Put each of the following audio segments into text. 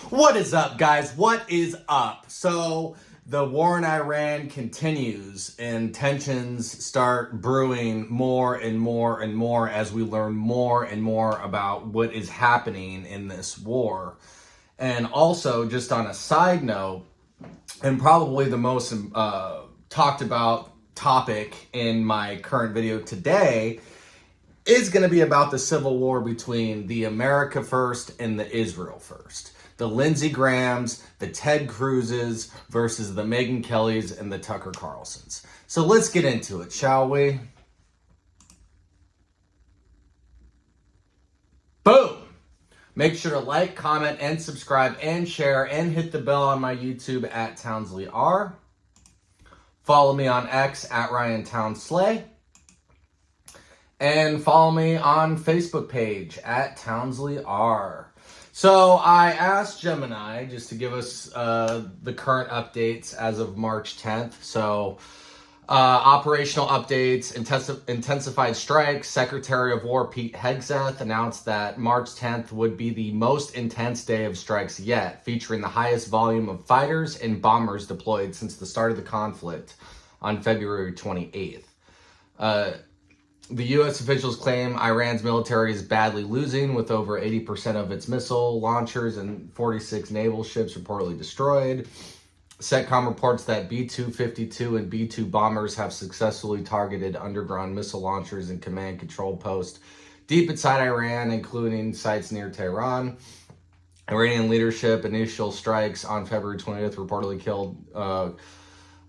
What is up, guys? What is up? So the war in Iran continues and tensions start brewing more and more and more as we learn more and more about what is happening in this war. And also, just on a side note, and probably the most talked about topic in my current video today is going to be about the civil war between the America First and the Israel First. The Lindsey Grahams, the Ted Cruzes versus the Megyn Kellys and the Tucker Carlsons. So let's get into it, shall we? Boom! Make sure to like, comment, and subscribe, and share, and hit the bell on my YouTube at Townsley R. Follow me on X at Ryan Townsley. And follow me on Facebook page at Townsley R. So I asked Gemini just to give us the current updates as of March 10th. So operational updates, intensified strikes. Secretary of War Pete Hegseth announced that March 10th would be the most intense day of strikes yet, featuring the highest volume of fighters and bombers deployed since the start of the conflict on February 28th. The U.S. officials claim Iran's military is badly losing, with over 80% of its missile launchers and 46 naval ships reportedly destroyed. CENTCOM reports that B-252 and B-2 bombers have successfully targeted underground missile launchers and command control posts deep inside Iran, including sites near Tehran. Iranian leadership initial strikes on February 20th reportedly killed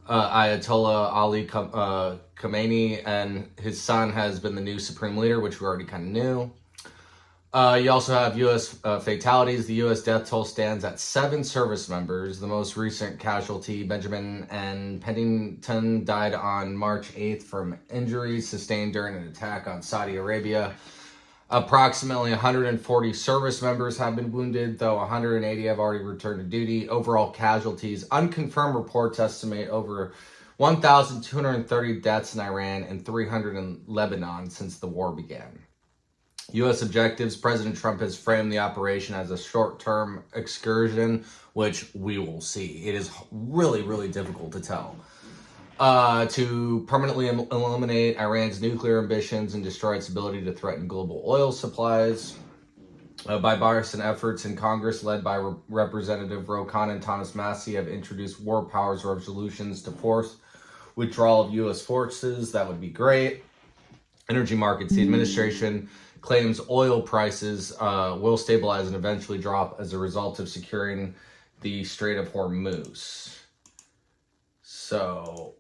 Ayatollah Ali Khamenei, and his son has been the new supreme leader, which we already kind of knew. You also have U.S. Fatalities. The U.S. death toll stands at 7 service members. The most recent casualty, Benjamin N. Pennington, died on March 8th from injuries sustained during an attack on Saudi Arabia. Approximately 140 service members have been wounded, though 180 have already returned to duty. Overall casualties, unconfirmed reports estimate over 1,230 deaths in Iran and 300 in Lebanon since the war began. U.S. objectives, President Trump has framed the operation as a short-term excursion, which we will see. It is really, really difficult to tell. To permanently eliminate Iran's nuclear ambitions and destroy its ability to threaten global oil supplies. Bipartisan efforts in Congress led by Representative Ro Khanna and Thomas Massie have introduced war powers resolutions to force withdrawal of U.S. forces. That would be great. Energy markets. The administration claims oil prices will stabilize and eventually drop as a result of securing the Strait of Hormuz. So,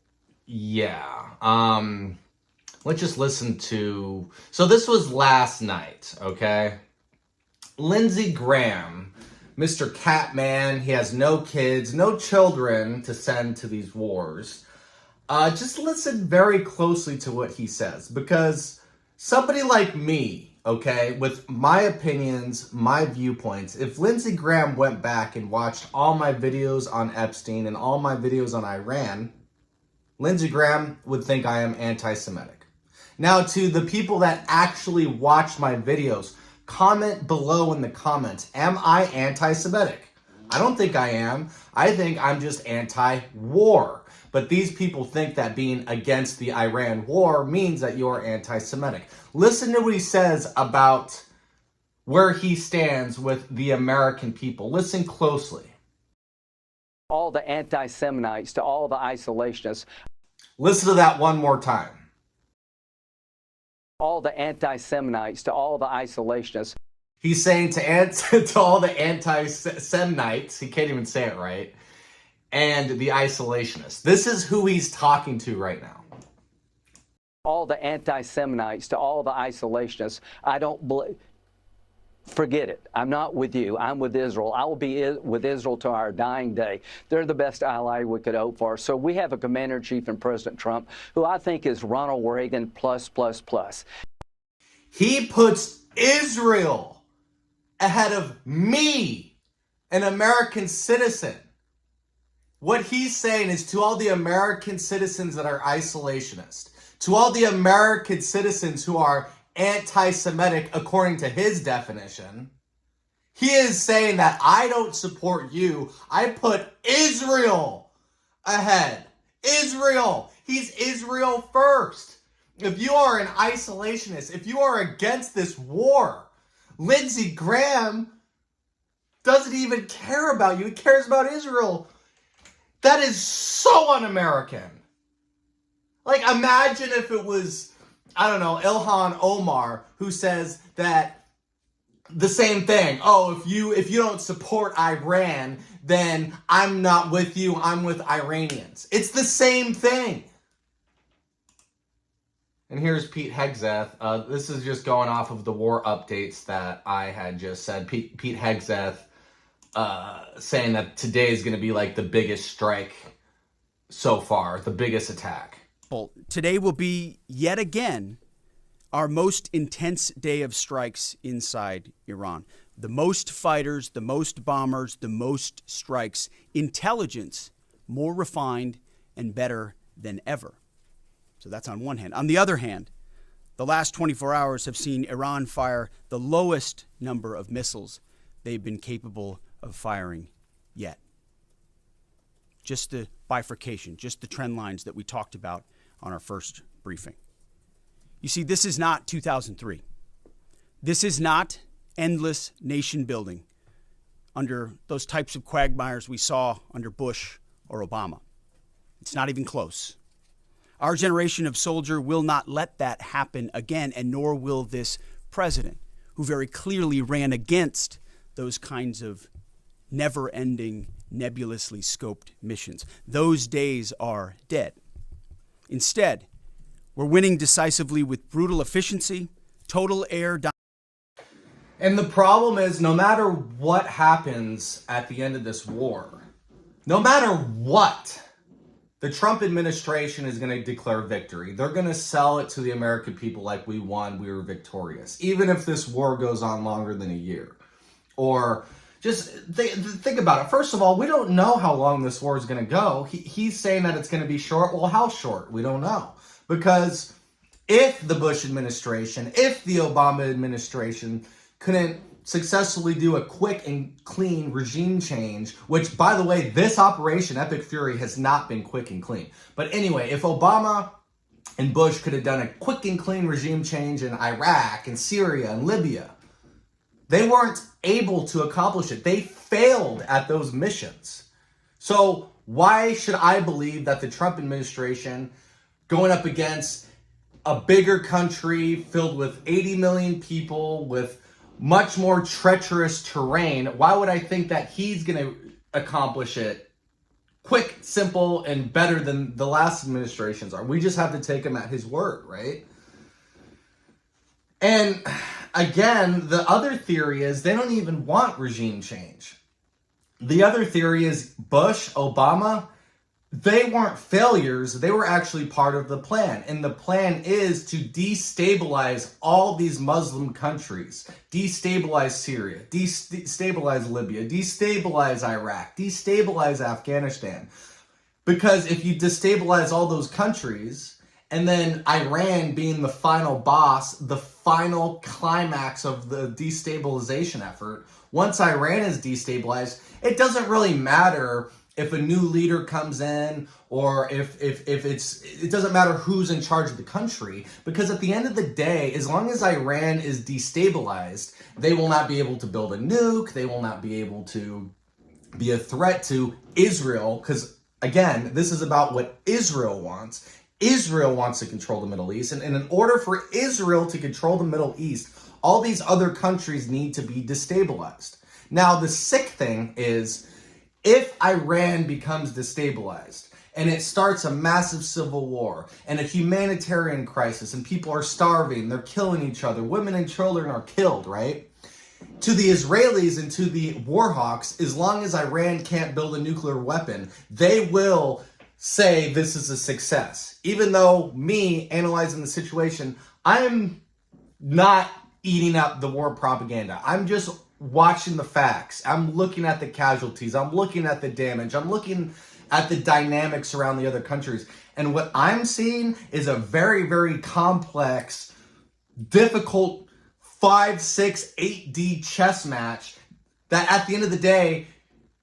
yeah. Let's just listen to... So this was last night, okay? Lindsey Graham, Mr. Catman, he has no kids, no children to send to these wars. Just listen very closely to what he says, because somebody like me, okay, with my opinions, my viewpoints, if Lindsey Graham went back and watched all my videos on Epstein and all my videos on Iran, Lindsey Graham would think I am anti-Semitic. Now, to the people that actually watch my videos, comment below in the comments, am I anti-Semitic? I don't think I am. I think I'm just anti-war. But these people think that being against the Iran war means that you're anti-Semitic. Listen to what he says about where he stands with the American people. Listen closely. All the anti-Semites to all the isolationists. Listen to that one more time. All the anti-Semites to all the isolationists. He's saying to all the anti-Semites, he can't even say it right, and the isolationists. This is who he's talking to right now. All the anti-Semites to all the isolationists. I don't believe. Forget it. I'm not with you. I'm with Israel. I will be with Israel to our dying day. They're the best ally we could hope for. So we have a commander-in-chief in President Trump, who I think is Ronald Reagan plus. He puts Israel ahead of me, an American citizen. What he's saying is, to all the American citizens that are isolationist, to all the American citizens who are anti-Semitic according to his definition, He is saying that I don't support you. I put Israel ahead. Israel. He's Israel first. If you are an isolationist, if you are against this war, Lindsey Graham doesn't even care about you. He cares about Israel. That is so un-American. Like, imagine if it was, I don't know, Ilhan Omar who says that the same thing. Oh, if you don't support Iran, then I'm not with you. I'm with Iranians. It's the same thing. And here's Pete Hegseth. This is just going off of the war updates that I had just said. Pete Hegseth saying that today is going to be like the biggest strike so far, the biggest attack. Today will be yet again our most intense day of strikes inside Iran. The most fighters, the most bombers, the most strikes. Intelligence more refined and better than ever. So that's on one hand. On the other hand, the last 24 hours have seen Iran fire the lowest number of missiles they've been capable of firing yet. Just the bifurcation, just the trend lines that we talked about on our first briefing. You see, this is not 2003. This is not endless nation building under those types of quagmires we saw under Bush or Obama. It's not even close. Our generation of soldier will not let that happen again, and nor will this president, who very clearly ran against those kinds of never-ending, nebulously scoped missions. Those days are dead. Instead, we're winning decisively with brutal efficiency, total air dominance. And the problem is, no matter what happens at the end of this war, no matter what, the Trump administration is going to declare victory. They're going to sell it to the American people like we won, we were victorious, even if this war goes on longer than a year. Or just think about it. First of all, we don't know how long this war is going to go. He's saying that it's going to be short. Well, how short? We don't know. Because if the Bush administration, if the Obama administration couldn't successfully do a quick and clean regime change, which, by the way, this Operation Epic Fury has not been quick and clean. But anyway, if Obama and Bush could have done a quick and clean regime change in Iraq and Syria and Libya, they weren't able to accomplish it. They failed at those missions. So why should I believe that the Trump administration, going up against a bigger country filled with 80 million people with much more treacherous terrain, why would I think that he's going to accomplish it quick, simple, and better than the last administrations are? We just have to take him at his word, right? And again, the other theory is they don't even want regime change. The other theory is Bush, Obama, they weren't failures. They were actually part of the plan. And the plan is to destabilize all these Muslim countries, destabilize Syria, destabilize Libya, destabilize Iraq, destabilize Afghanistan. Because if you destabilize all those countries, and then Iran being the final boss, the final climax of the destabilization effort, once Iran is destabilized, it doesn't really matter if a new leader comes in or if it doesn't matter who's in charge of the country, because at the end of the day, as long as Iran is destabilized, they will not be able to build a nuke. They will not be able to be a threat to Israel, because again, this is about what Israel wants. Israel wants to control the Middle East, and in order for Israel to control the Middle East, all these other countries need to be destabilized. Now, the sick thing is, if Iran becomes destabilized and it starts a massive civil war and a humanitarian crisis and people are starving, they're killing each other, women and children are killed, right? To the Israelis and to the war hawks, as long as Iran can't build a nuclear weapon, they will say this is a success. Even though me analyzing the situation, I'm not eating up the war propaganda. I'm just watching the facts. I'm looking at the casualties. I'm looking at the damage. I'm looking at the dynamics around the other countries. And what I'm seeing is a very, very complex, difficult 5, 6, 8D chess match That at the end of the day,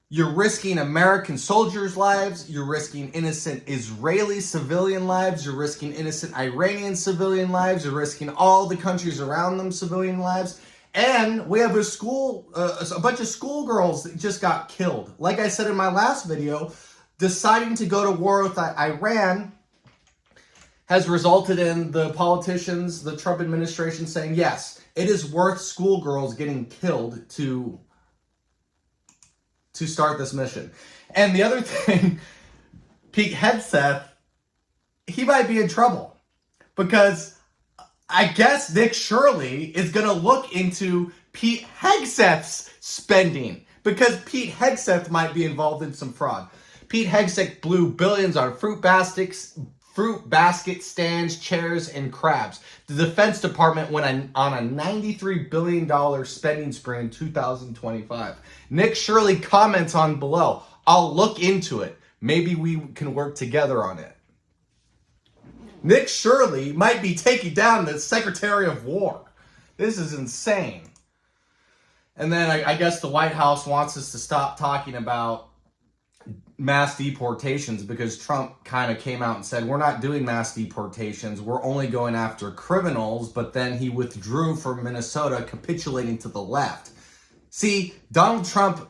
you're risking American soldiers' lives, you're risking innocent Israeli civilian lives, you're risking innocent Iranian civilian lives, you're risking all the countries around them civilian lives. And we have a bunch of schoolgirls that just got killed. Like I said in my last video, deciding to go to war with Iran has resulted in the politicians, the Trump administration saying, yes, it is worth schoolgirls getting killed to start this mission. And the other thing, Pete Hegseth, he might be in trouble because I guess Nick Shirley is going to look into Pete Hegseth's spending because Pete Hegseth might be involved in some fraud. Pete Hegseth blew billions on fruit basket stands, chairs, and crabs. The Defense Department went on a $93 billion spending spree in 2025. Nick Shirley comments on below. I'll look into it. Maybe we can work together on it. Nick Shirley might be taking down the Secretary of War. This is insane. And then I guess the White House wants us to stop talking about mass deportations because Trump kind of came out and said, we're not doing mass deportations. We're only going after criminals. But then he withdrew from Minnesota, capitulating to the left. See, Donald Trump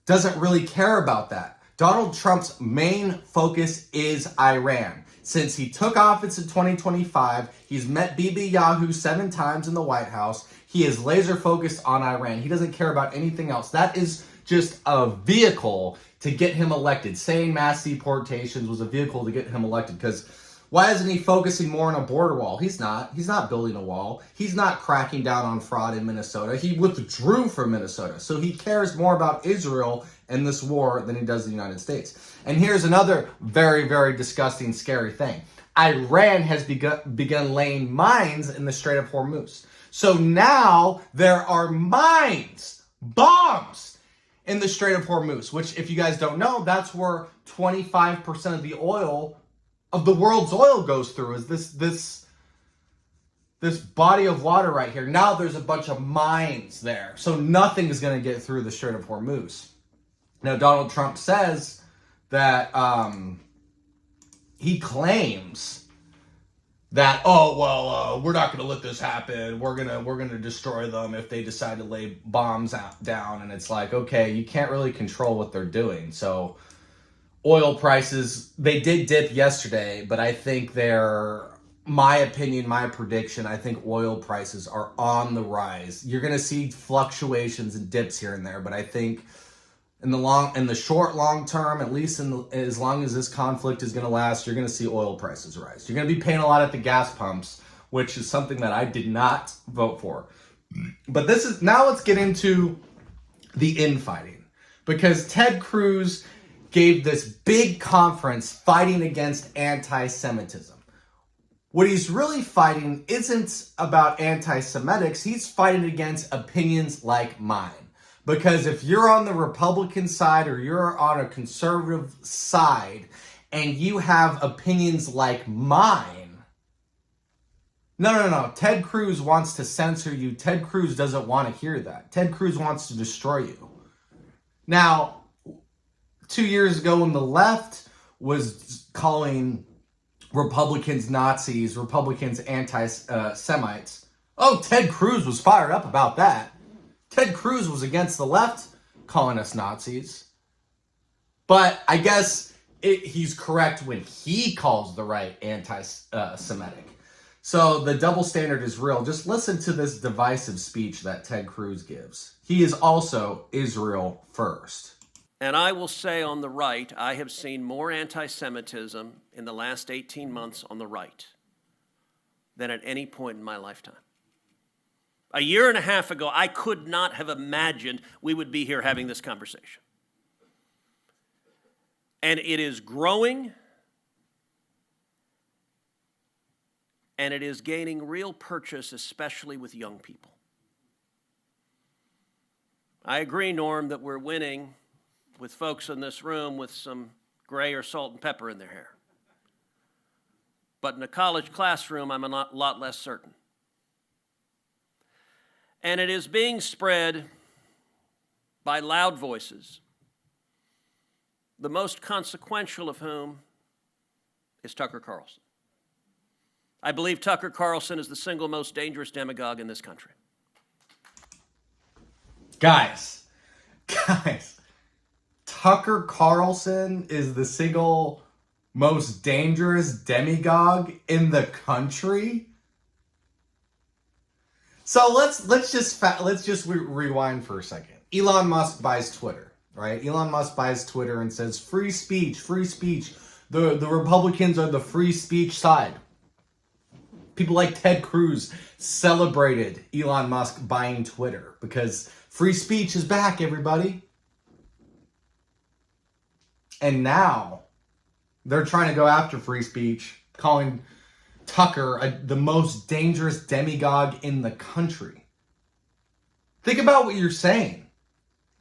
doesn't really care about that. Donald Trump's main focus is Iran. Since he took office in 2025, he's met Bibi Yahoo 7 times in the White House. He is laser focused on Iran. He doesn't care about anything else. That is just a vehicle to get him elected. Saying mass deportations was a vehicle to get him elected because why isn't he focusing more on a border wall? He's not. He's not building a wall. He's not cracking down on fraud in Minnesota. He withdrew from Minnesota. So he cares more about Israel and this war than he does the United States. And here's another very, very disgusting, scary thing. Iran has begun laying mines in the Strait of Hormuz. So now there are mines, bombs, in the Strait of Hormuz, which if you guys don't know, that's where 25% of the oil, of the world's oil goes through, is this body of water right here. Now there's a bunch of mines there. So nothing is going to get through the Strait of Hormuz. Now Donald Trump says that he claims that, we're not going to let this happen. We're gonna destroy them if they decide to lay bombs down. And it's like, okay, you can't really control what they're doing. So oil prices, they did dip yesterday, but I think my opinion, my prediction, I think oil prices are on the rise. You're going to see fluctuations and dips here and there, but I think in the short, long term, at least as long as this conflict is going to last, you're going to see oil prices rise. You're going to be paying a lot at the gas pumps, which is something that I did not vote for. But now let's get into the infighting, because Ted Cruz gave this big conference fighting against anti-Semitism. What he's really fighting isn't about anti-Semitics. He's fighting against opinions like mine. Because if you're on the Republican side or you're on a conservative side and you have opinions like mine, no. Ted Cruz wants to censor you. Ted Cruz doesn't want to hear that. Ted Cruz wants to destroy you. Now, 2 years ago when the left was calling Republicans Nazis, Republicans anti-Semites, Ted Cruz was fired up about that. Ted Cruz was against the left calling us Nazis. But I guess he's correct when he calls the right anti-Semitic. So the double standard is real. Just listen to this divisive speech that Ted Cruz gives. He is also Israel first. And I will say on the right, I have seen more anti-Semitism in the last 18 months on the right than at any point in my lifetime. A year and a half ago, I could not have imagined we would be here having this conversation. And it is growing, and it is gaining real purchase, especially with young people. I agree, Norm, that we're winning with folks in this room with some gray or salt and pepper in their hair. But in a college classroom, I'm a lot less certain. And it is being spread by loud voices, the most consequential of whom is Tucker Carlson. I believe Tucker Carlson is the single most dangerous demagogue in this country. Guys, Tucker Carlson is the single most dangerous demagogue in the country. So let's just rewind for a second. Elon Musk buys Twitter, right? Elon Musk buys Twitter and says free speech, free speech. The Republicans are the free speech side. People like Ted Cruz celebrated Elon Musk buying Twitter because free speech is back, everybody. And now they're trying to go after free speech, calling Tucker the most dangerous demagogue in the country. Think about what you're saying.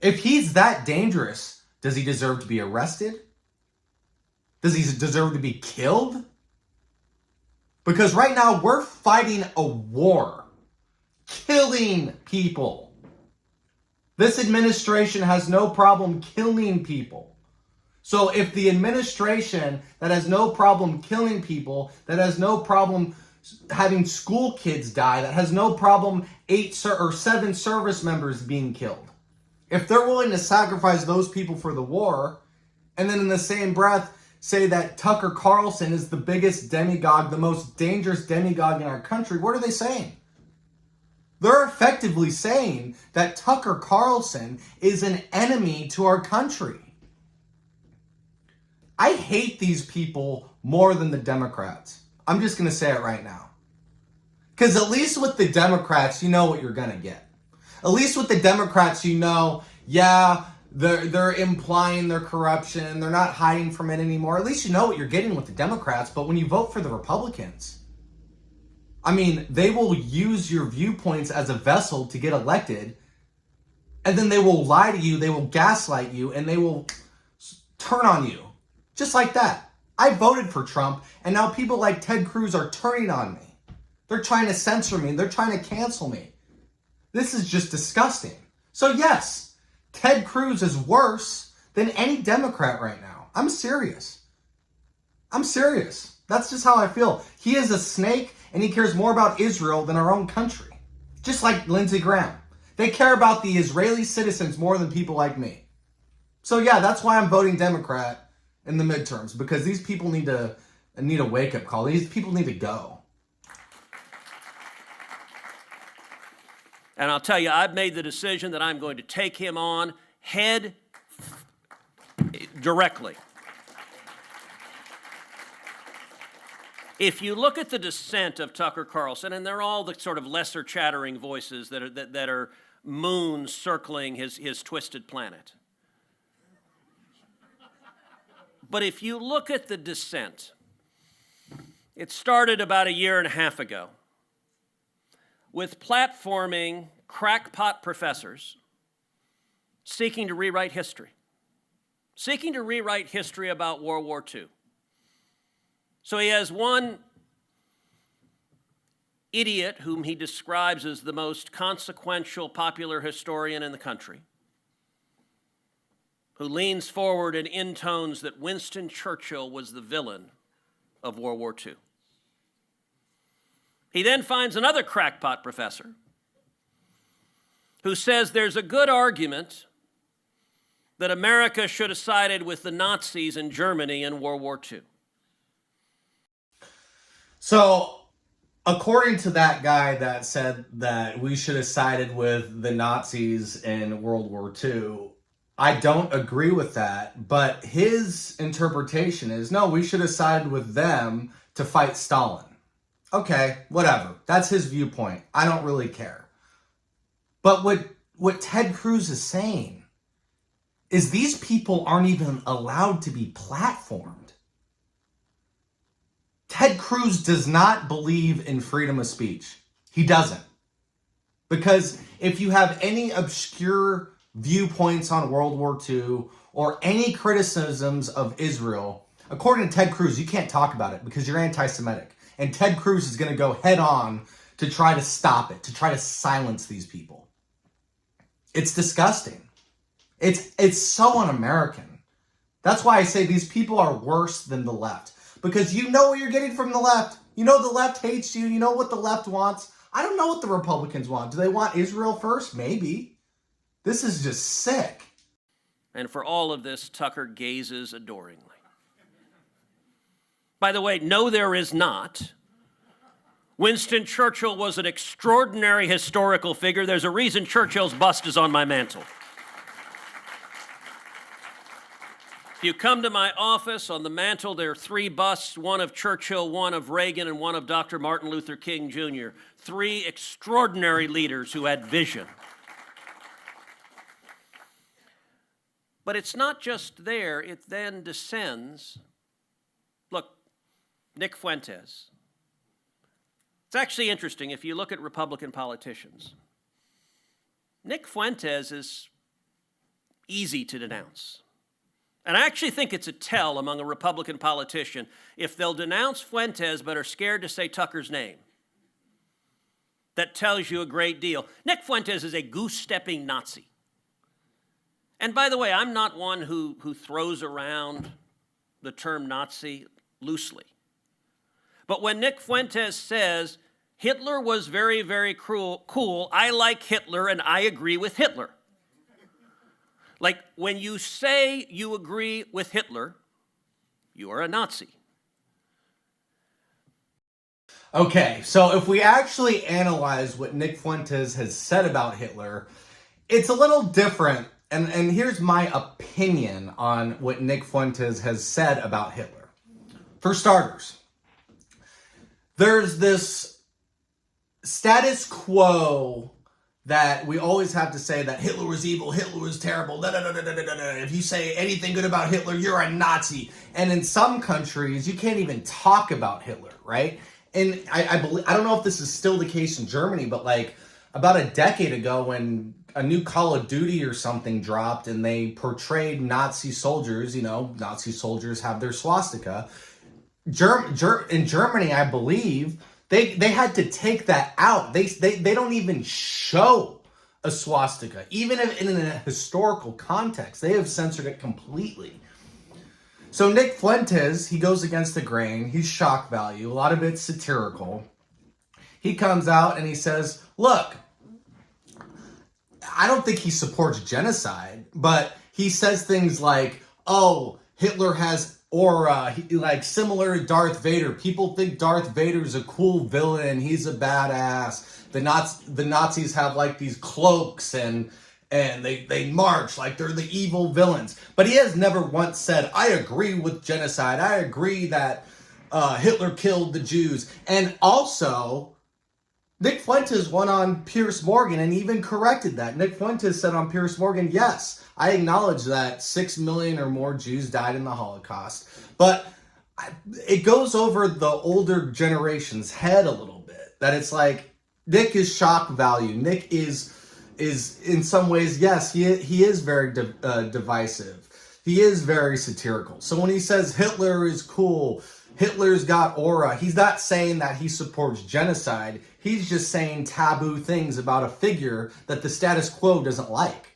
If he's that dangerous, does he deserve to be arrested? Does he deserve to be killed? Because right now we're fighting a war, killing people. This administration has no problem killing people. So if the administration that has no problem killing people, that has no problem having school kids die, that has no problem 8 or 7 service members being killed, if they're willing to sacrifice those people for the war, and then in the same breath say that Tucker Carlson is the biggest demagogue, the most dangerous demagogue in our country, what are they saying? They're effectively saying that Tucker Carlson is an enemy to our country. I hate these people more than the Democrats. I'm just going to say it right now. Because at least with the Democrats, you know what you're going to get. At least with the Democrats, you know, yeah, they're implying their corruption. They're not hiding from it anymore. At least you know what you're getting with the Democrats. But when you vote for the Republicans, I mean, they will use your viewpoints as a vessel to get elected. And then they will lie to you. They will gaslight you. And they will turn on you. Just like that. I voted for Trump. And now people like Ted Cruz are turning on me. They're trying to censor me. They're trying to cancel me. This is just disgusting. So yes, Ted Cruz is worse than any Democrat right now. I'm serious. I'm serious. That's just how I feel. He is a snake and he cares more about Israel than our own country. Just like Lindsey Graham. They care about the Israeli citizens more than people like me. So yeah, that's why I'm voting Democrat in the midterms, because these people need a wake-up call. These people need to go. And I'll tell you, I've made the decision that I'm going to take him on head directly. If you look at the dissent of Tucker Carlson, and they're all the sort of lesser chattering voices that are moons circling his twisted planet. But if you look at the dissent, it started about a year and a half ago with platforming crackpot professors seeking to rewrite history about World War II. So he has one idiot whom he describes as the most consequential popular historian in the country, who leans forward and intones that Winston Churchill was the villain of World War II. He then finds another crackpot professor who says there's a good argument that America should have sided with the Nazis in Germany in World War II. So, according to that guy that said that we should have sided with the Nazis in World War II, I don't agree with that, but his interpretation is, no, we should have sided with them to fight Stalin. Okay, whatever. That's his viewpoint. I don't really care. But what Ted Cruz is saying is these people aren't even allowed to be platformed. Ted Cruz does not believe in freedom of speech. He doesn't. Because if you have any obscure viewpoints on World War II or any criticisms of Israel, according to Ted Cruz, you can't talk about it because you're anti-Semitic. And Ted Cruz is going to go head on to try to stop it, to try to silence these people. It's disgusting. It's so un-American. That's why I say these people are worse than the left. Because you know what you're getting from the left. You know the left hates you. You know what the left wants. I don't know what the Republicans want. Do they want Israel first? Maybe. This is just sick. And for all of this, Tucker gazes adoringly. By the way, no, there is not. Winston Churchill was an extraordinary historical figure. There's a reason Churchill's bust is on my mantle. If you come to my office, on the mantle there are 3 busts, one of Churchill, one of Reagan, and one of Dr. Martin Luther King Jr. 3 extraordinary leaders who had vision. But it's not just there, it then descends. Look, Nick Fuentes. It's actually interesting if you look at Republican politicians. Nick Fuentes is easy to denounce. And I actually think it's a tell among a Republican politician if they'll denounce Fuentes but are scared to say Tucker's name. That tells you a great deal. Nick Fuentes is a goose-stepping Nazi. And by the way, I'm not one who throws around the term Nazi loosely. But when Nick Fuentes says, Hitler was very, very cool, I like Hitler and I agree with Hitler. Like, when you say you agree with Hitler, you are a Nazi. Okay, so if we actually analyze what Nick Fuentes has said about Hitler, it's a little different. And here's my opinion on what Nick Fuentes has said about Hitler. For starters, there's this status quo that we always have to say that Hitler was evil, Hitler was terrible, If you say anything good about Hitler, you're a Nazi. And in some countries, you can't even talk about Hitler, right? And I don't know if this is still the case in Germany, but like about a decade ago when a new Call of Duty or something dropped and they portrayed Nazi soldiers, Nazi soldiers have their swastika. In Germany, I believe, they had to take that out. They don't even show a swastika. Even if in a historical context, they have censored it completely. So Nick Fuentes, he goes against the grain. He's shock value. A lot of it's satirical. He comes out and he says, look, I don't think he supports genocide, but he says things like, oh, Hitler has aura, like similar to Darth Vader. People think Darth Vader's a cool villain. He's a badass. The Nazis have like these cloaks and they march like they're the evil villains. But he has never once said, I agree with genocide. I agree that Hitler killed the Jews. And also, Nick Fuentes went on Piers Morgan and even corrected that. Nick Fuentes said on Piers Morgan, yes, I acknowledge that 6 million or more Jews died in the Holocaust. But it goes over the older generation's head a little bit. That it's like, Nick is shock value. Nick is in some ways, yes, he is very divisive. He is very satirical. So when he says Hitler is cool, Hitler's got aura, he's not saying that he supports genocide. He's just saying taboo things about a figure that the status quo doesn't like.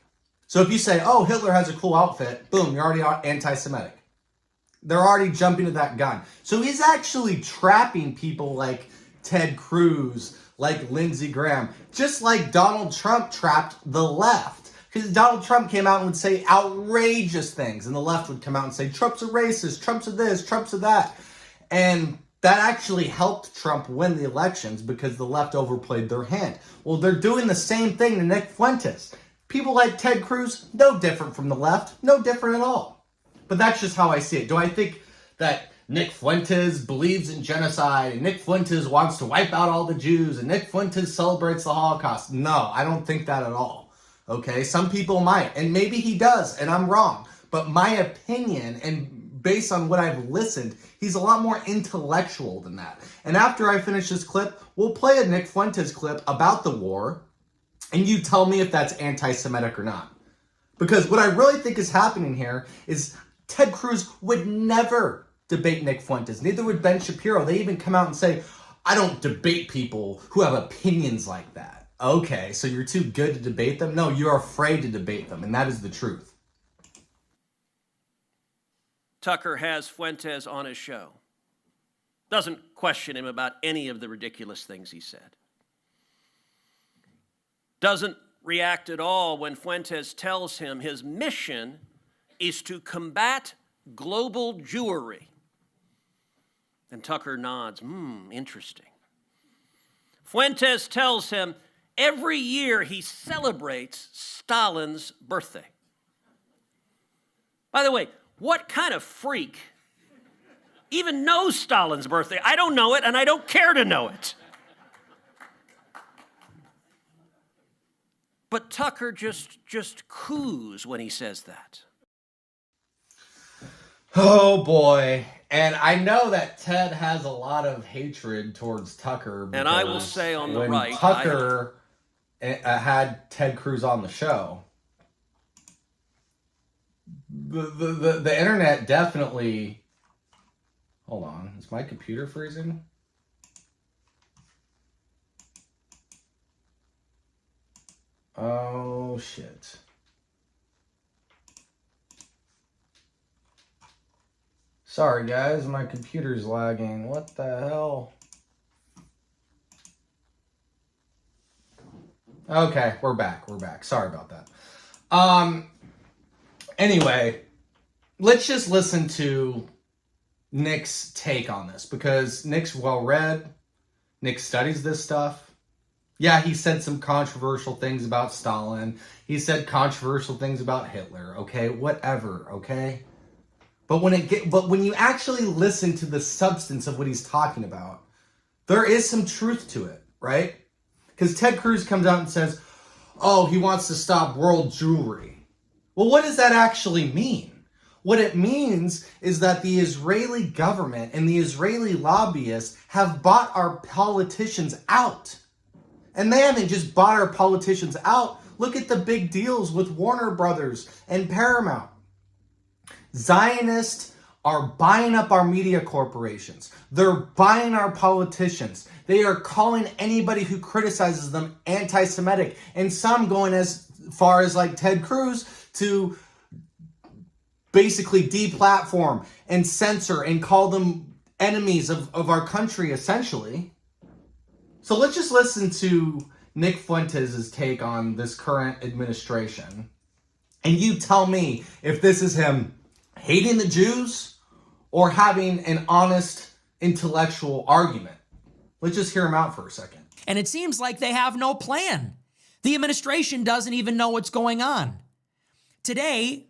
So if you say, oh, Hitler has a cool outfit, boom, you're already anti-Semitic. They're already jumping to that gun. So he's actually trapping people like Ted Cruz, like Lindsey Graham, just like Donald Trump trapped the left. Because Donald Trump came out and would say outrageous things, and the left would come out and say, Trump's a racist, Trump's a this, Trump's a that. And that actually helped Trump win the elections because the left overplayed their hand. Well, they're doing the same thing to Nick Fuentes. People like Ted Cruz, no different from the left, no different at all. But that's just how I see it. Do I think that Nick Fuentes believes in genocide and Nick Fuentes wants to wipe out all the Jews and Nick Fuentes celebrates the Holocaust? No, I don't think that at all. Okay, some people might, and maybe he does, and I'm wrong. But my opinion, and based on what I've listened, he's a lot more intellectual than that. And after I finish this clip, we'll play a Nick Fuentes clip about the war, and you tell me if that's anti-Semitic or not. Because what I really think is happening here is Ted Cruz would never debate Nick Fuentes. Neither would Ben Shapiro. They even come out and say, I don't debate people who have opinions like that. Okay, so you're too good to debate them? No, you're afraid to debate them, and that is the truth. Tucker has Fuentes on his show. Doesn't question him about any of the ridiculous things he said. Doesn't react at all when Fuentes tells him his mission is to combat global Jewry. And Tucker nods, interesting. Fuentes tells him every year he celebrates Stalin's birthday. By the way, what kind of freak even knows Stalin's birthday? I don't know it, and I don't care to know it. But Tucker just coos when he says that. Oh boy. And I know that Ted has a lot of hatred towards Tucker. And I will say on the when right, Tucker had Ted Cruz on the show, the internet definitely... Hold on. Is my computer freezing? Oh, shit. Sorry, guys. My computer's lagging. What the hell? Okay, we're back. We're back. Sorry about that. Anyway, let's just listen to Nick's take on this, because Nick's well-read. Nick studies this stuff. Yeah, he said some controversial things about Stalin. He said controversial things about Hitler. Okay, whatever. Okay, but when you actually listen to the substance of what he's talking about, there is some truth to it, right? Because Ted Cruz comes out and says, "Oh, he wants to stop world Jewry." Well, what does that actually mean? What it means is that the Israeli government and the Israeli lobbyists have bought our politicians out. And they haven't just bought our politicians out. Look at the big deals with Warner Brothers and Paramount. Zionists are buying up our media corporations. They're buying our politicians. They are calling anybody who criticizes them anti-Semitic. And some going as far as like Ted Cruz to basically deplatform and censor and call them enemies of our country, essentially. So let's just listen to Nick Fuentes' take on this current administration. And you tell me if this is him hating the Jews or having an honest intellectual argument. Let's just hear him out for a second. And it seems like they have no plan. The administration doesn't even know what's going on. Today,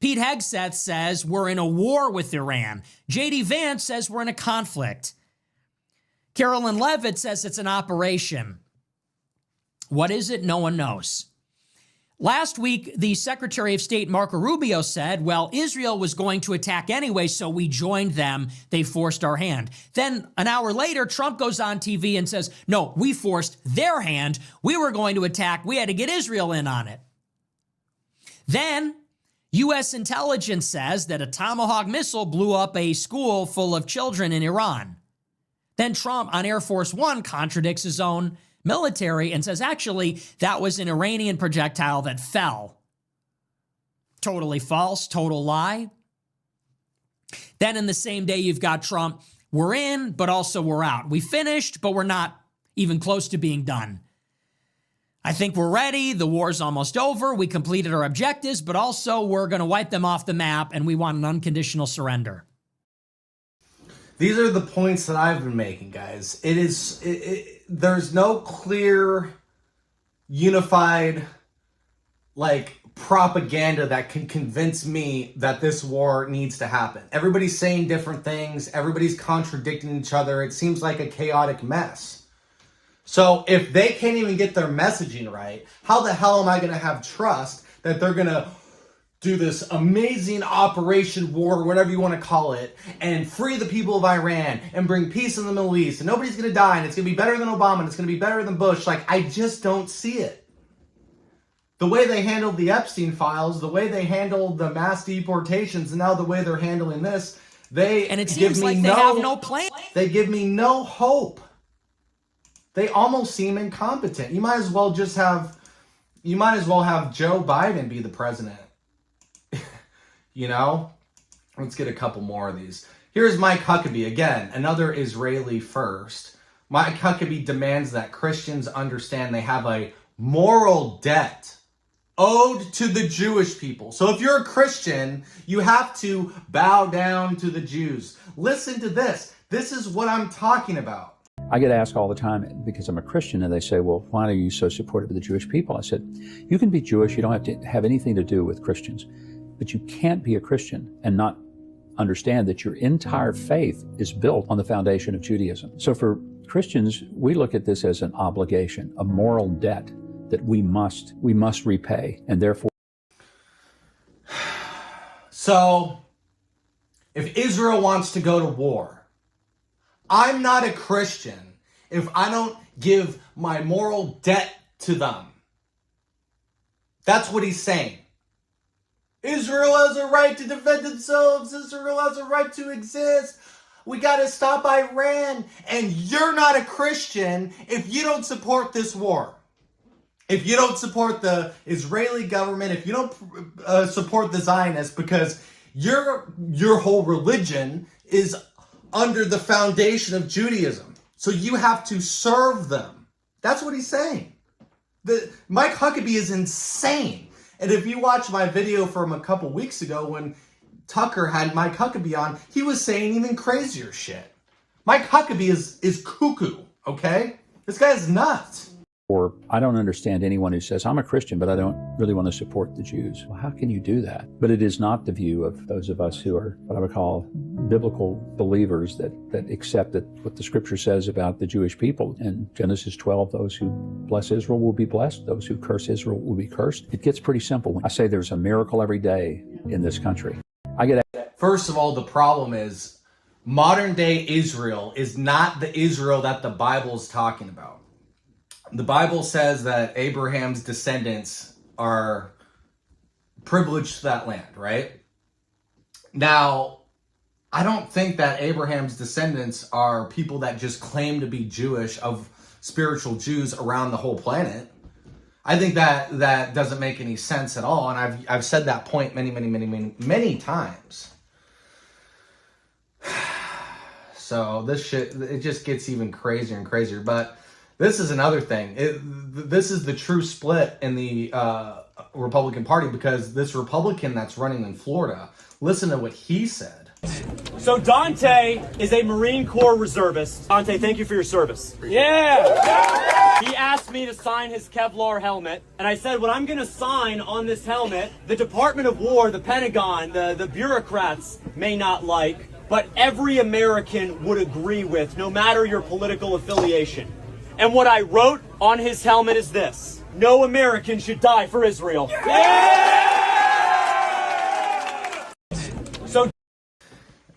Pete Hegseth says we're in a war with Iran. J.D. Vance says we're in a conflict. Carolyn Levitt says it's an operation. What is it? No one knows. Last week, the Secretary of State, Marco Rubio, said, well, Israel was going to attack anyway, so we joined them. They forced our hand. Then an hour later, Trump goes on TV and says, no, we forced their hand. We were going to attack. We had to get Israel in on it. Then U.S. intelligence says that a Tomahawk missile blew up a school full of children in Iran. Then Trump on Air Force One contradicts his own military and says, actually, that was an Iranian projectile that fell. Totally false, total lie. Then in the same day, you've got Trump, we're in, but also we're out. We finished, but we're not even close to being done. I think we're ready. The war's almost over. We completed our objectives, but also we're going to wipe them off the map, and we want an unconditional surrender. These are the points that I've been making, guys. There's no clear, unified, propaganda that can convince me that this war needs to happen. Everybody's saying different things. Everybody's contradicting each other. It seems like a chaotic mess. So if they can't even get their messaging right, how the hell am I going to have trust that they're going to do this amazing operation war, whatever you want to call it, and free the people of Iran and bring peace in the Middle East, and nobody's going to die, and it's going to be better than Obama, and it's going to be better than Bush? I just don't see it. The way they handled the Epstein files, the way they handled the mass deportations, and now the way they're handling this, and it seems like they have no plan. They give me no hope. They almost seem incompetent. You might as well have Joe Biden be the president. You know? Let's get a couple more of these. Here's Mike Huckabee, again, another Israeli first. Mike Huckabee demands that Christians understand they have a moral debt owed to the Jewish people. So if you're a Christian, you have to bow down to the Jews. Listen to this. This is what I'm talking about. I get asked all the time because I'm a Christian, and they say, well, why are you so supportive of the Jewish people? I said, you can be Jewish, you don't have to have anything to do with Christians, but you can't be a Christian and not understand that your entire faith is built on the foundation of Judaism. So for Christians, we look at this as an obligation, a moral debt that we must repay, and therefore. So, if Israel wants to go to war, I'm not a Christian if I don't give my moral debt to them. That's what he's saying. Israel has a right to defend themselves. Israel has a right to exist. We got to stop Iran. And you're not a Christian if you don't support this war. If you don't support the Israeli government, if you don't support the Zionists, because your whole religion is under the foundation of Judaism. So you have to serve them. That's what he's saying. Mike Huckabee is insane. And if you watch my video from a couple weeks ago when Tucker had Mike Huckabee on, he was saying even crazier shit. Mike Huckabee is cuckoo, okay? This guy is nuts. Or I don't understand anyone who says, I'm a Christian, but I don't really want to support the Jews. Well, how can you do that? But it is not the view of those of us who are what I would call biblical believers that accept that what the scripture says about the Jewish people. In Genesis 12, those who bless Israel will be blessed. Those who curse Israel will be cursed. It gets pretty simple. I say there's a miracle every day in this country. First of all, the problem is modern day Israel is not the Israel that the Bible is talking about. The Bible says that Abraham's descendants are privileged to that land, right? Now, I don't think that Abraham's descendants are people that just claim to be Jewish, of spiritual Jews around the whole planet. I think that doesn't make any sense at all, and I've said that point many times. So this shit, it just gets even crazier and crazier, but this is another thing. This is the true split in the Republican Party, because this Republican that's running in Florida, listen to what he said. So Dante is a Marine Corps reservist. Dante, thank you for your service. Yeah! He asked me to sign his Kevlar helmet, and I said what I'm going to sign on this helmet, the Department of War, the Pentagon, the bureaucrats may not like, but every American would agree with, no matter your political affiliation. And what I wrote on his helmet is this: no American should die for Israel. Yeah! So,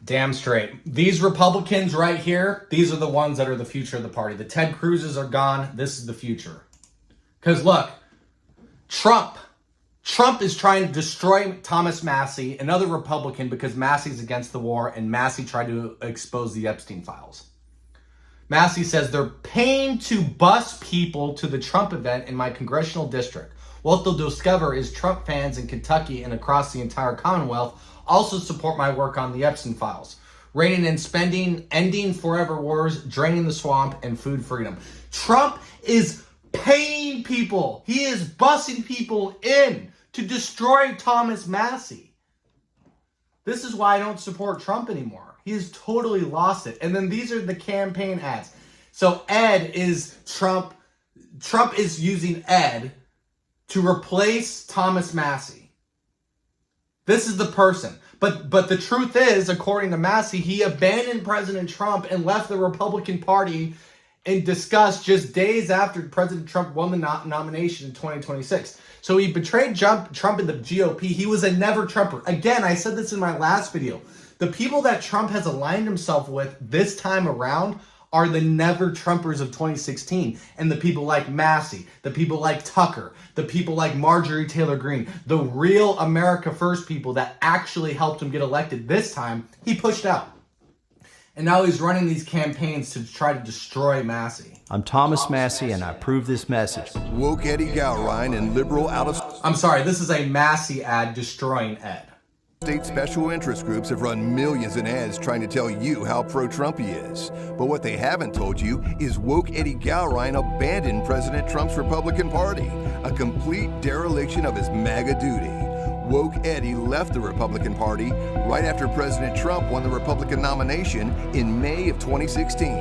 damn straight. These Republicans right here, these are the ones that are the future of the party. The Ted Cruzes are gone. This is the future. Because look, Trump is trying to destroy Thomas Massie, another Republican, because Massie's against the war, and Massie tried to expose the Epstein files. Massie says they're paying to bus people to the Trump event in my congressional district. What they'll discover is Trump fans in Kentucky and across the entire Commonwealth also support my work on the Epstein files. Reining in spending, ending forever wars, draining the swamp, and food freedom. Trump is paying people. He is busing people in to destroy Thomas Massie. This is why I don't support Trump anymore. He has totally lost it. And then these are the campaign ads. So Ed is Trump. Trump is using Ed to replace Thomas Massie. This is the person. But the truth is, according to Massie, he abandoned President Trump and left the Republican Party in disgust just days after President Trump won the nomination in 2026. So he betrayed Trump and the GOP. He was a never Trumper. Again, I said this in my last video. The people that Trump has aligned himself with this time around are the never Trumpers of 2016. And the people like Massie, the people like Tucker, the people like Marjorie Taylor Greene, the real America First people that actually helped him get elected this time, he pushed out. And now he's running these campaigns to try to destroy Massie. I'm Thomas Massie, and I approve this message. Woke Eddie Gowrine and liberal out of... I'm sorry, this is a Massie ad destroying Ed. State special interest groups have run millions in ads trying to tell you how pro-Trump he is. But what they haven't told you is woke Eddie Gowrine abandoned President Trump's Republican Party, a complete dereliction of his MAGA duty. Woke Eddie left the Republican Party right after President Trump won the Republican nomination in May of 2016.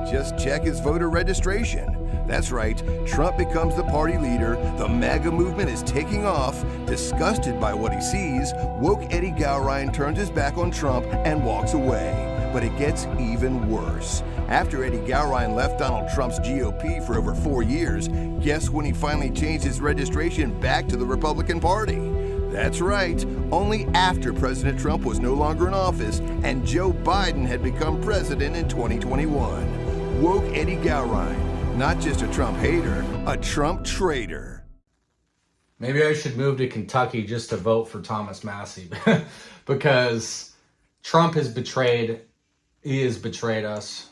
Just check his voter registration. That's right, Trump becomes the party leader, the MAGA movement is taking off. Disgusted by what he sees, woke Eddie Gowrine turns his back on Trump and walks away. But it gets even worse. After Eddie Gowrine left Donald Trump's GOP for over 4 years, guess when he finally changed his registration back to the Republican Party? That's right, only after President Trump was no longer in office and Joe Biden had become president in 2021. Woke Eddie Gowrine. Not just a Trump hater, a Trump traitor. Maybe I should move to Kentucky just to vote for Thomas Massie because Trump has betrayed. He has betrayed us.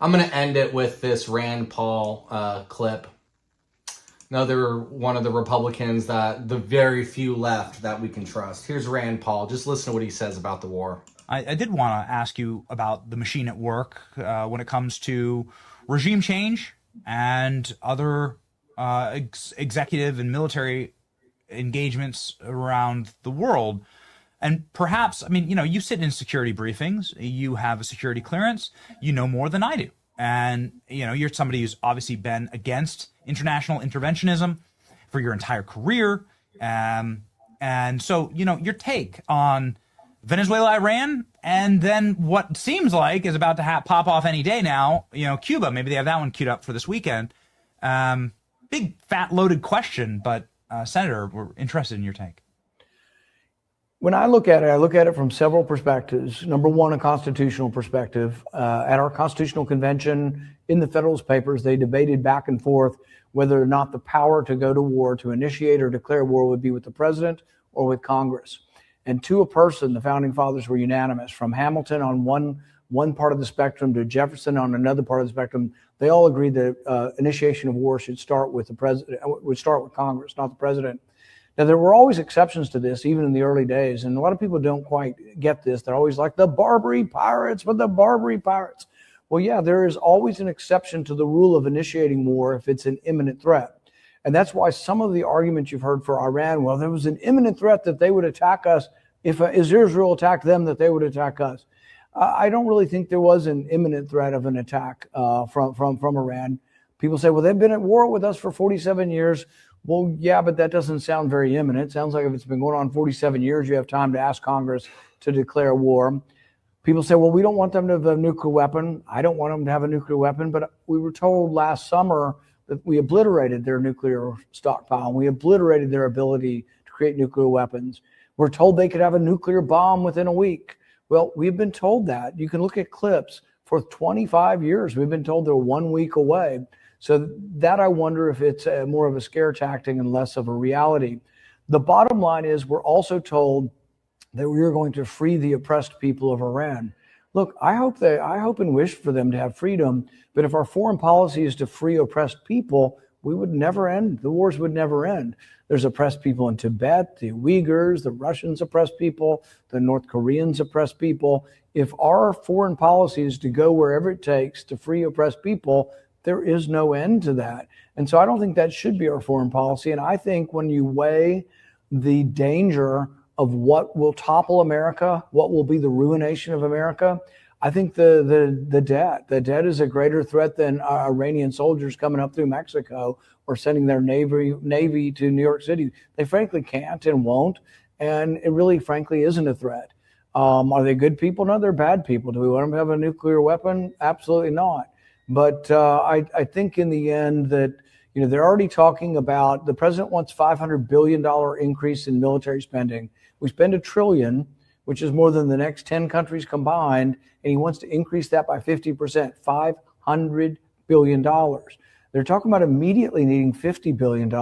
I'm going to end it with this Rand Paul clip. Another one of the Republicans that the very few left that we can trust. Here's Rand Paul. Just listen to what he says about the war. I did want to ask you about the machine at work when it comes to regime change and other executive and military engagements around the world. And perhaps, I mean, you know, you sit in security briefings, you have a security clearance, you know more than I do. And, you know, you're somebody who's obviously been against international interventionism for your entire career. And so, you know, your take on Venezuela, Iran, and then what seems like is about to pop off any day now, you know, Cuba. Maybe they have that one queued up for this weekend. Big, fat, loaded question, but Senator, we're interested in your take. When I look at it from several perspectives. Number one, a constitutional perspective. At our Constitutional Convention, in the Federalist Papers, they debated back and forth whether or not the power to go to war, to initiate or declare war, would be with the president or with Congress. And to a person, the founding fathers were unanimous. From Hamilton on one part of the spectrum to Jefferson on another part of the spectrum, they all agreed that initiation of war should start with the president, would start with Congress, not the president. Now, there were always exceptions to this, even in the early days, and a lot of people don't quite get this. They're always like, the Barbary Pirates, but the Barbary Pirates. Well, yeah, there is always an exception to the rule of initiating war if it's an imminent threat. And that's why some of the arguments you've heard for Iran, well, there was an imminent threat that they would attack us. If Israel attacked them, that they would attack us. I don't really think there was an imminent threat of an attack from Iran. People say, well, they've been at war with us for 47 years. Well, yeah, but that doesn't sound very imminent. It sounds like if it's been going on 47 years, you have time to ask Congress to declare war. People say, well, we don't want them to have a nuclear weapon. I don't want them to have a nuclear weapon, but we were told last summer that we obliterated their nuclear stockpile. We obliterated their ability to create nuclear weapons. We're told they could have a nuclear bomb within a week. Well, we've been told that. You can look at clips. For 25 years, we've been told they're 1 week away. So that I wonder if it's more of a scare tactic and less of a reality. The bottom line is we're also told that we are going to free the oppressed people of Iran. Look, I hope and wish for them to have freedom, but if our foreign policy is to free oppressed people, we would never end. The wars would never end. There's oppressed people in Tibet, the Uyghurs, the Russians oppressed people, the North Koreans oppressed people. If our foreign policy is to go wherever it takes to free oppressed people, there is no end to that. And so I don't think that should be our foreign policy. And I think when you weigh the danger of what will topple America, what will be the ruination of America, I think the debt is a greater threat than Iranian soldiers coming up through Mexico or sending their navy to New York City. They frankly can't and won't. And it really, frankly, isn't a threat. Are they good people? No, they're bad people. Do we want them to have a nuclear weapon? Absolutely not. But I think in the end that, you know, they're already talking about, the president wants $500 billion increase in military spending. We spend $1 trillion, which is more than the next 10 countries combined, and he wants to increase that by 50%, $500 billion. They're talking about immediately needing $50 billion.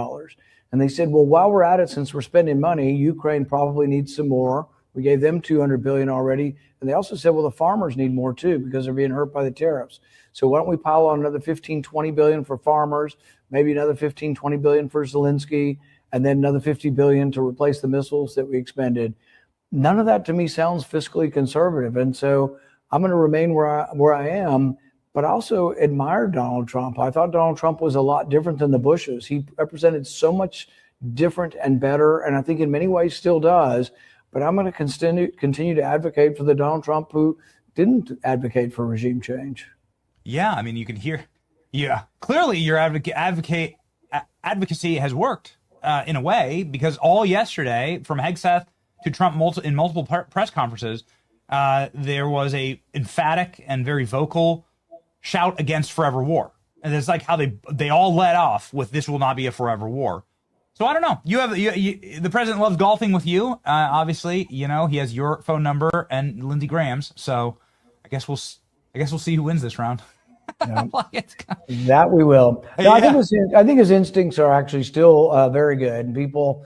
And they said, well, while we're at it, since we're spending money, Ukraine probably needs some more. We gave them $200 billion already. And they also said, well, the farmers need more too, because they're being hurt by the tariffs. So why don't we pile on another $15-20 billion for farmers, maybe another $15-20 billion for Zelensky, and then another $50 billion to replace the missiles that we expended. none of that to me sounds fiscally conservative. And so I'm going to remain where I am. But I also admired Donald Trump. I thought Donald Trump was a lot different than the Bushes. He represented so much different and better, and I think in many ways still does. But I'm going to continue to advocate for the Donald Trump who didn't advocate for regime change. Yeah, I mean, you can hear, clearly your advocacy has worked in a way, because all yesterday, from Hegseth to Trump in multiple press conferences, there was a emphatic and very vocal shout against forever war. And it's like how they all let off with "this will not be a forever war." So I don't know. The president loves golfing with you. Obviously, he has your phone number and Lindsey Graham's. So I guess we'll see who wins this round. Yeah. That we will. No, Yeah. I think his instincts are actually still very good. And people,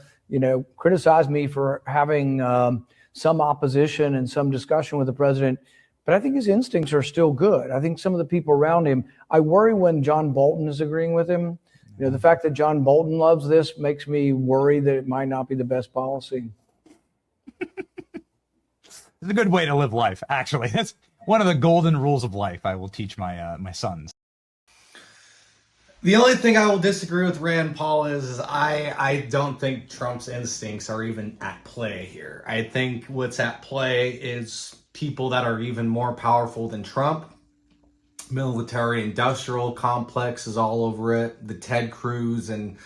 criticize me for having some opposition and some discussion with the president. But I think his instincts are still good. I think some of the people around him, I worry when John Bolton is agreeing with him. The fact that John Bolton loves this makes me worry that it might not be the best policy. It's a good way to live life, actually. That's one of the golden rules of life I will teach my sons. The only thing I will disagree with Rand Paul is I don't think Trump's instincts are even at play here. I think what's at play is people that are even more powerful than Trump. Military industrial complex is all over it. The Ted Cruz and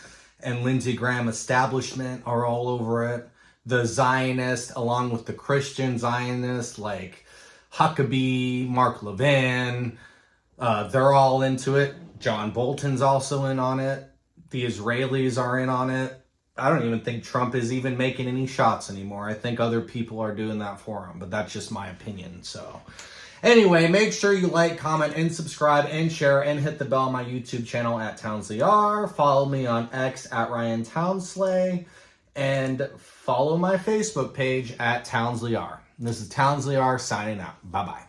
Lindsey Graham establishment are all over it. The Zionists, along with the Christian Zionists like Huckabee, Mark Levin, they're all into it. John Bolton's also in on it. The Israelis are in on it. I don't even think Trump is even making any shots anymore. I think other people are doing that for him, but that's just my opinion. So anyway, make sure you like, comment, and subscribe, and share, and hit the bell on my YouTube channel at Townsley R. Follow me on X at Ryan Townsley, and follow my Facebook page at Townsley R. This is Townsley R signing out. Bye-bye.